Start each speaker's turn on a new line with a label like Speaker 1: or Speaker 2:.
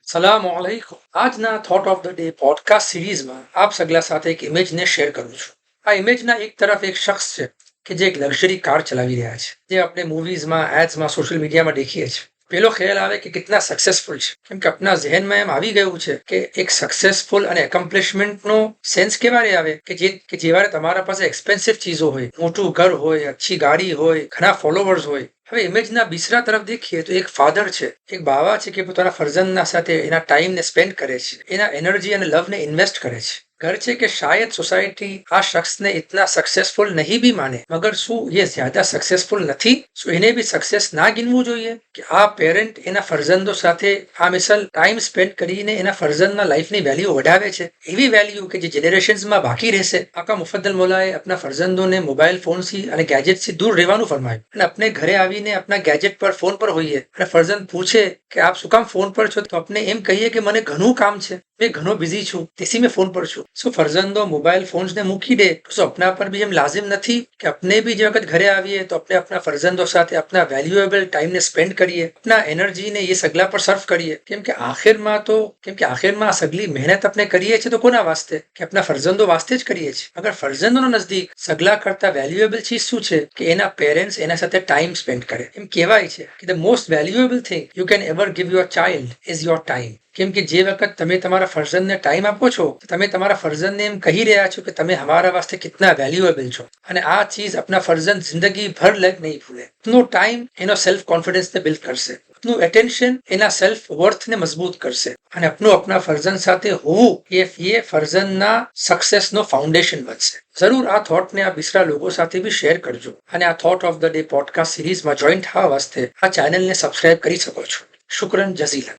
Speaker 1: સલામ આલેકુમ. આજના thought of the day podcast સિરીઝમાં આપ સગલા સાથે એક ઇમેજને શેર કરું છું. આ ઇમેજના એક તરફ એક શખ્સ છે કે જે એક લક્ઝરી કાર ચલાવી રહ્યા છે, જે આપણે મૂવીઝમાં, એડ્સમાં, સોશિયલ મીડિયામાં દેખીએ છીએ. પેલો ખ્યાલ આવે કે કિતના સક્સેસફુલ છે, કેમ કે આપણા ઝહેનમાં એમ આવી ગયું છે કે એક સક્સેસફુલ અને એકોમ્પ્લિશમેન્ટનો સેન્સ કેવારે આવે કે જેવારે તમારા પાસે એક્સપેન્સિવ ચીજો હોય, મોટું ઘર હોય, અચ્છી ગાડી હોય, ઘણા ફોલોવર્સ હોય. હવે ઇમેજના બીસરા તરફ દેખીએ તો એક ફાધર છે, એક બાવા છે કે પોતાના ફરજંદના સાથે એના ટાઈમને સ્પેન્ડ કરે છે, એના એનર્જી અને લવને ઇન્વેસ્ટ કરે છે. घर છે કે શાયદ સોસાયટી આ શખ્સને ઇતના સક્સેસફુલ નહીં બી માને, મગર શું એ જ્યાદા સક્સેસફુલ નથી? શું એને બી સક્સેસ ના ગણવું જોઈએ કે આ પેરેન્ટ એના ફરજંદો સાથે આ મિસલ ટાઈમ સ્પેન્ડ કરીને એના ફરજંદના લાઈફની વેલ્યુ વધાવે છે, એવી વેલ્યુ કે જે જનરેશન્સમાં બાકી રહેશે. આકા મુફદ્દલ મોલાએ આપણા ફરજંદોને મોબાઈલ ફોનથી અને ગેજેટથી દૂર રહેવાનું ફરમાયું અને આપણે ઘરે આવીને આપણા ગેજેટ પર ફોન પર હોઈએ અને ફરજંદ પૂછે કે આપ શું કામ ફોન પર છો, તો આપણે એમ કહીએ કે મને ઘણું કામ છે, मैं घणो बिजी છું, તેથી મેં ફોન પર છું. શું ફરજંદો મોબાઈલ ફોન્સને મૂકી દે તો શું આપણા પર બી એમ લાઝિમ નથી કે આપણે બી જે વખત ઘરે આવીએ તો આપણે આપણા ફરજંદો સાથે આપણા વેલ્યુએબલ ટાઈમને સ્પેન્ડ કરીએ, આપણા એનર્જીને એ સગલા પર સર્ફ કરીએ? કેમ કે આખિરમાં આ સગલી મહેનત આપણે કરીએ છીએ તો કોના વાસ્તે? કે આપણા ફરજંદો વાસ્તે જ કરીએ છીએ. અગર ફરજંદોનો નજદીક સગલા કરતા વેલ્યુએબલ ચીજ શું છે કે એના પેરેન્ટ્સ એના સાથે ટાઈમ સ્પેન્ડ કરે. એમ કહેવાય છે કે the most valuable thing you can ever give your child is your time. કેમ કે જે વખત તમે તમારા ફરજંદને ટાઈમ આપો છો, તમે તમારા ફરજંદને એમ કહી રહ્યા છો કે તમે હમારા વાસ્તે કિતના વેલ્યુએબલ છો. અને આ ચીજ આપના ફરજંદ જિંદગી ભર લગ નહીં ભૂલે. આપનો ટાઈમ એનો સેલ્ફ કોન્ફિડન્સને બિલ્ડ કરશે, આપનું એટેન્શન એના સેલ્ફ વર્થને મજબૂત કરશે, અને આપના ફરજંદ સાથે હોવું એ ફરજંદના સક્સેસનો ફાઉન્ડેશન બનશે. જરૂર આ થોટને આ બીસરા લોકો સાથે બી શેર કરજો, અને આ thought of the day podcast સિરીઝમાં જોઈન્ટ થવા વાસ્તે આ ચેનલને સબસ્ક્રાઇબ કરી શકો છો. શુક્રન જઝીલન.